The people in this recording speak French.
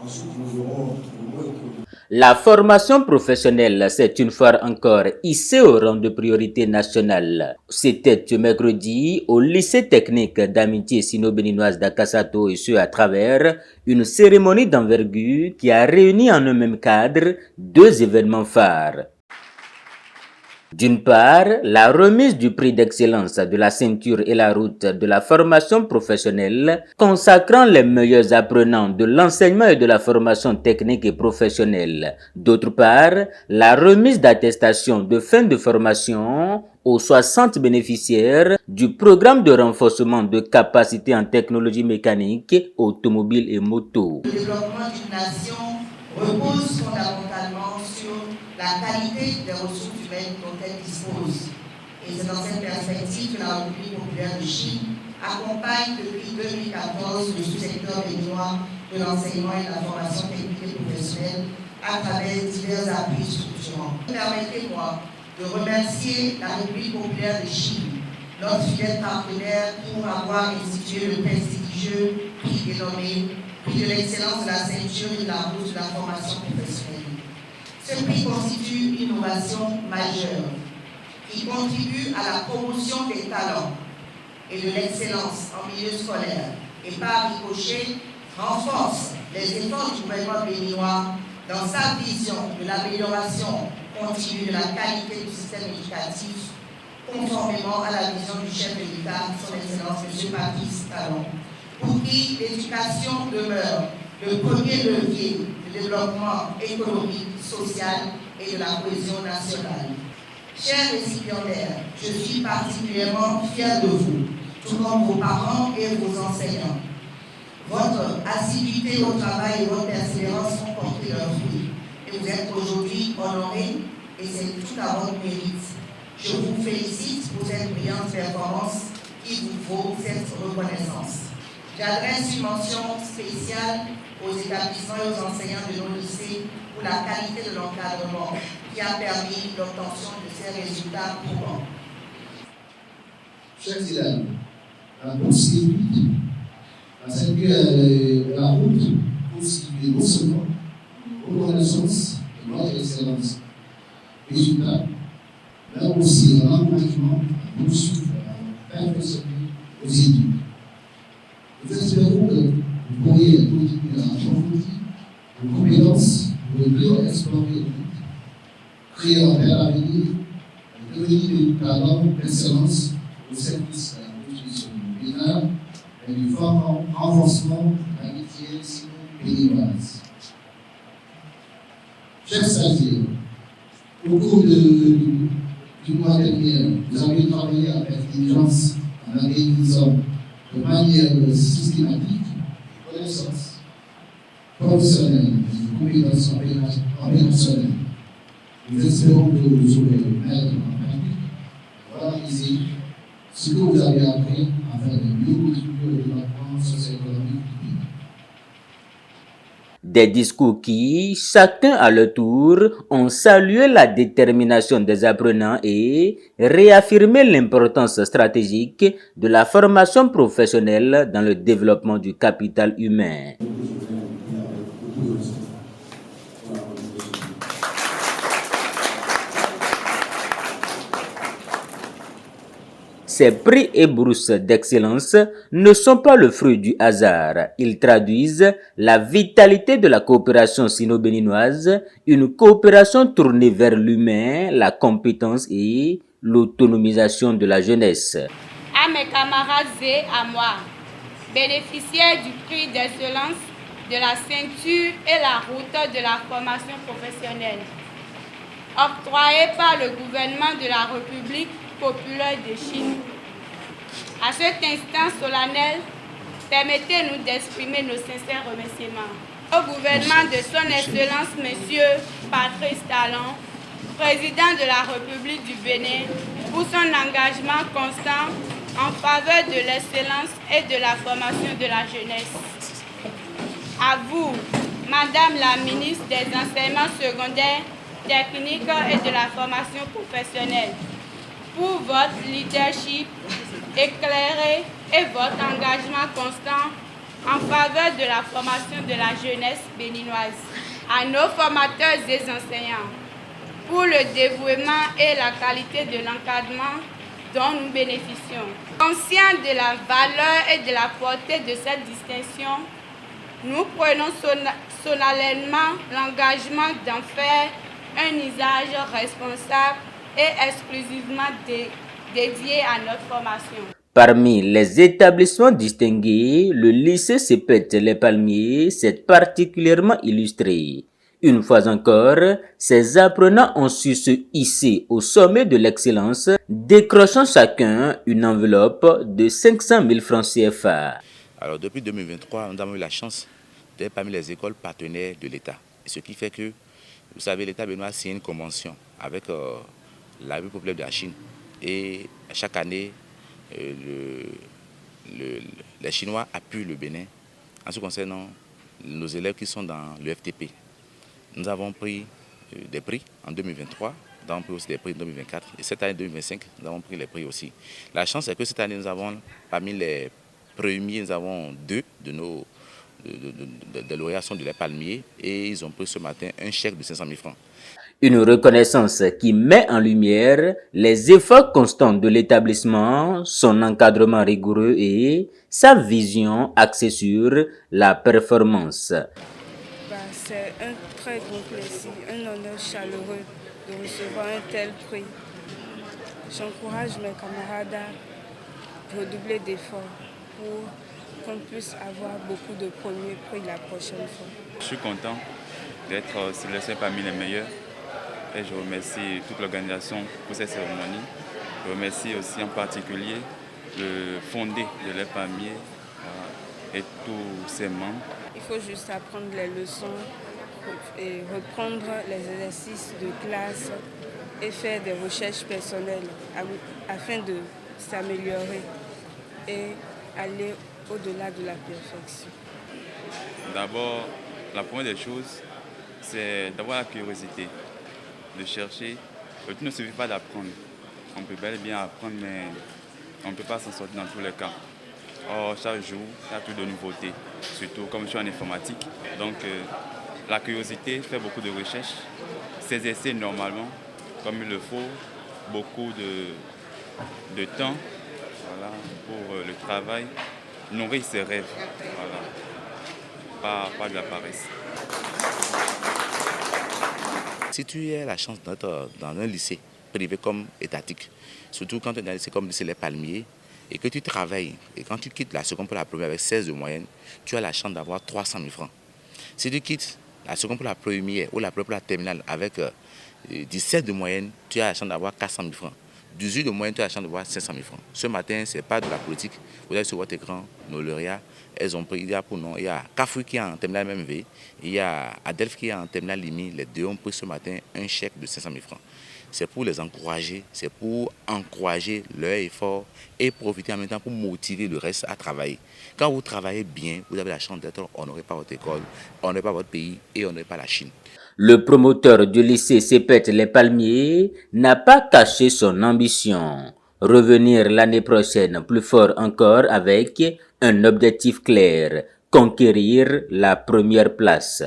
Ensuite, nous aurons au moins La formation professionnelle s'est une fois encore hissée au rang de priorité nationale. C'était ce mercredi au lycée technique d'amitié sino-béninoise d'Akasato et ce à travers une cérémonie d'envergure qui a réuni en un même cadre deux événements phares. D'une part, la remise du prix d'excellence de la ceinture et la route de la formation professionnelle, consacrant les meilleurs apprenants de l'enseignement et de la formation technique et professionnelle. D'autre part, la remise d'attestation de fin de formation aux 60 bénéficiaires du programme de renforcement de capacités en technologie mécanique, automobile et moto. Le développement d'une nation repose fondamentalement sur la qualité des ressources humaines dont elle dispose. Et c'est dans cette perspective que la République populaire de Chine accompagne depuis 2014 le sous-secteur béninois de l'enseignement et de la formation technique et professionnelle à travers divers appuis structurants. Permettez-moi de remercier la République populaire de Chine, notre fidèle partenaire, pour avoir institué le prestigieux prix dénommé Prix de l'excellence de la ceinture et de la route de la formation professionnelle. Ce prix constitue une innovation majeure qui contribue à la promotion des talents et de l'excellence en milieu scolaire et par ricochet renforce les efforts du gouvernement béninois dans sa vision de l'amélioration continue de la qualité du système éducatif conformément à la vision du chef de l'État, son Excellence M. Patrice Talon, pour qui l'éducation demeure le premier levier de développement économique, social et de la cohésion nationale. Chers récipiendaires, je suis particulièrement fier de vous, tout comme vos parents et vos enseignants. Votre assiduité au travail et votre persévérance ont porté leurs fruits. Et vous êtes aujourd'hui honorés, et c'est tout à votre mérite. Je vous félicite pour cette brillante performance qui vous vaut cette reconnaissance. J'adresse une mention spéciale aux établissements et aux enseignants de nos lycées pour la qualité de l'encadrement qui a permis l'obtention de ces résultats probants. chers élèves, la possibilité, la ceinture, la route, possible non seulement reconnaissance de notre excellence, résultat, mais aussi l'engagement à poursuivre, à perfectionner vos études. Nous espérons que vous pourriez continuer à approfondir vos compétences pour mieux explorer le monde, créer un bel avenir et devenir des talents d'excellence au service de la construction du Bénin et du fort renforcement de l'amitié sino-béninoise. Chers stagiaires, au cours du mois dernier, vous avez travaillé avec diligence en organisant de manière systématique des connaissances professionnelles et des compétences opérationnelles. Nous espérons que vous aurez mettre en pratique, valoriser ce que vous avez appris afin de mieux contribuer au développement socio-économique du pays. Des discours qui, chacun à leur tour, ont salué la détermination des apprenants et réaffirmé l'importance stratégique de la formation professionnelle dans le développement du capital humain. Ces prix et bourses d'excellence ne sont pas le fruit du hasard. Ils traduisent la vitalité de la coopération sino-béninoise, une coopération tournée vers l'humain, la compétence et l'autonomisation de la jeunesse. À mes camarades et à moi, bénéficiaires du prix d'excellence de la ceinture et la route de la formation professionnelle, octroyé par le gouvernement de la République populaire de Chine. À cet instant solennel, permettez-nous d'exprimer nos sincères remerciements au gouvernement de son Excellence M. Patrice Talon, président de la République du Bénin, pour son engagement constant en faveur de l'excellence et de la formation de la jeunesse. À vous, Madame la ministre des Enseignements secondaires, techniques et de la formation professionnelle, pour votre leadership éclairé et votre engagement constant en faveur de la formation de la jeunesse béninoise, à nos formateurs et enseignants, pour le dévouement et la qualité de l'encadrement dont nous bénéficions. Conscients de la valeur et de la portée de cette distinction, nous prenons solennellement l'engagement d'en faire un usage responsable et exclusivement dédié à notre formation. Parmi les établissements distingués, le lycée CEPET Les Palmiers s'est particulièrement illustré. Une fois encore, ces apprenants ont su se hisser au sommet de l'excellence, décrochant chacun une enveloppe de 500 000 francs CFA. Alors depuis 2023, nous avons eu la chance d'être parmi les écoles partenaires de l'État. Ce qui fait que, vous savez, l'État béninois a signé une convention avec la République populaire de la Chine. Et chaque année, les Chinois appuient le Bénin en ce qui concerne nos élèves qui sont dans le FTP. Nous avons pris des prix en 2023, nous avons pris aussi des prix en 2024 et cette année 2025, nous avons pris les prix aussi. La chance est que cette année, nous avons parmi les premiers, nous avons deux de nos lauréats sont de Les Palmiers et ils ont pris ce matin un chèque de 500 000 francs. Une reconnaissance qui met en lumière les efforts constants de l'établissement, son encadrement rigoureux et sa vision axée sur la performance. C'est un très grand plaisir, un honneur chaleureux de recevoir un tel prix. J'encourage mes camarades à redoubler d'efforts pour qu'on puisse avoir beaucoup de premiers prix la prochaine fois. Je suis content d'être sélectionné parmi les meilleurs et je remercie toute l'organisation pour cette cérémonie. Je remercie aussi en particulier le fondé de Les Palmiers et tous ses membres. Il faut juste apprendre les leçons et reprendre les exercices de classe et faire des recherches personnelles afin de s'améliorer et aller au-delà de la perfection. D'abord, la première des choses, c'est d'avoir la curiosité, de chercher. Il ne suffit pas d'apprendre. On peut bel et bien apprendre, mais on ne peut pas s'en sortir dans tous les cas. Or, chaque jour, il y a toujours de nouveautés, surtout comme je suis en informatique. Donc, la curiosité fait beaucoup de recherches, s'exercer normalement, comme il le faut, beaucoup de temps voilà, pour le travail, nourrir ses rêves, voilà. Pas de la paresse. Si tu as la chance d'être dans un lycée privé comme étatique, surtout quand tu es dans un lycée comme le lycée Les Palmiers, et que tu travailles, et quand tu quittes la seconde pour la première avec 16 de moyenne, tu as la chance d'avoir 300 000 francs. Si tu quittes la seconde pour la première ou la première pour la terminale avec 17 de moyenne, tu as la chance d'avoir 400 000 francs. 18 de moyenne, tu as la chance d'avoir 500 000 francs. Ce matin, ce n'est pas de la politique. Vous avez sur votre écran nos lauréats. Elles ont pris, il y a pour nous, il y a Kafoui qui est en terminale MMV, il y a Adelph qui est en terminale Limi. Les deux ont pris ce matin un chèque de 500 000 francs. C'est pour les encourager, c'est pour encourager leur effort et profiter en même temps pour motiver le reste à travailler. Quand vous travaillez bien, vous avez la chance d'être honoré par votre école, honoré par votre pays et honoré par la Chine. Le promoteur du lycée CEPET Les Palmiers n'a pas caché son ambition. Revenir l'année prochaine plus fort encore avec un objectif clair, conquérir la première place.